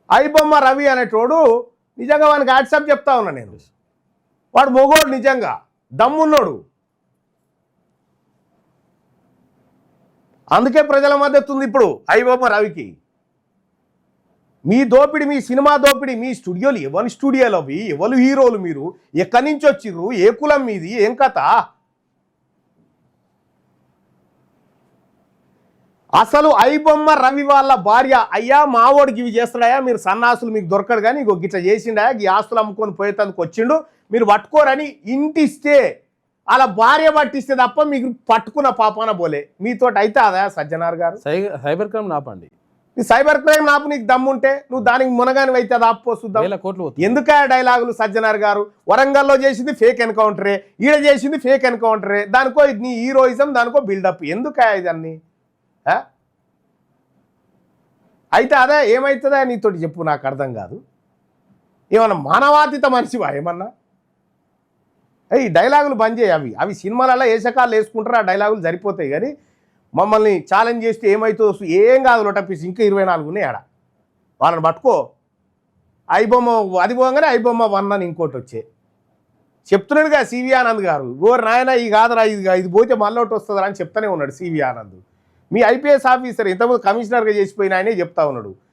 ఐబొమ్మ రవి అనేటోడు నిజంగా వానికి వాట్సాప్ చెప్తా ఉన్నా నేను. వాడు మొగోడు, నిజంగా దమ్మున్నోడు. అందుకే ప్రజల మద్దతు ఉంది ఇప్పుడు ఐబొమ్మ రవికి. మీ దోపిడి, మీ సినిమా దోపిడి, మీ స్టూడియోలు ఎవరి స్టూడియోలు అవి, ఎవరు హీరోలు, మీరు ఎక్కడి నుంచి వచ్చిర్రు, ఏ కులం మీది, ఏం కథ? అసలు ఐబొమ్మ రవి వాళ్ళ భార్య, అయ్యా మావోడికి ఇవి చేస్తాడయా, మీరు సన్నాసులు, మీకు దొరకడు కానీ ఇంకో గిట్ల చేసిండా, ఈ ఆస్తులు అమ్ముకొని పోయేందుకు వచ్చిండు, మీరు పట్టుకోరని ఇంటిస్తే అలా భార్య పట్టిస్తే తప్ప మీకు పట్టుకున్న పాపాన పోలే. మీతోటి అయితే అదా సజ్జనార్ గారు? సైబర్ క్రైమ్ ఆపండి. నీ సైబర్ క్రైమ్ నాపు, నీకు దమ్ముంటే నువ్వు దానికి మునగాని అయితే అది ఆపుపోస్తుందా? ఎందుక డైలాగులు సజ్జనార్ గారు? వరంగల్లో చేసింది ఫేక్ ఎన్కౌంటరే, ఈడ చేసింది ఫేక్ ఎన్కౌంటరే, దానికో నీ హీరోయిజం, దానికో బిల్డప్, ఎందుక ఇదన్నీ? అయితే అదే ఏమవుతుందా నీతోటి చెప్పు, నాకు అర్థం కాదు. ఏమన్నా మానవాతీత మనిషివా ఏమన్నా? ఈ డైలాగులు బంద్ చేయి. అవి సినిమాలలో ఏసకాలు వేసుకుంటారు, ఆ డైలాగులు సరిపోతాయి. కానీ మమ్మల్ని ఛాలెంజ్ చేస్తే ఏమవుతుందో ఏం కాదు. లొటపీస్ ఇంకా 24 ఉన్నాయి ఆడ, వాళ్ళని పట్టుకో. ఐబొమ్మ అది పోగానే ఐబొమ్మ 1 అని ఇంకోటి వచ్చే చెప్తున్నాడుగా సివి ఆనంద్ గారు. ఓరు నాయన ఈ కాదురా, ఇది పోతే మళ్ళీ ఒకటి వస్తుందా అని చెప్తానే ఉన్నాడు సివి ఆనంద్. మీ ఐపీఎస్ ఆఫీసర్ ఇంతకుముందు కమిషనర్గా చేసిపోయిన ఆయనే చెప్తా ఉన్నాడు.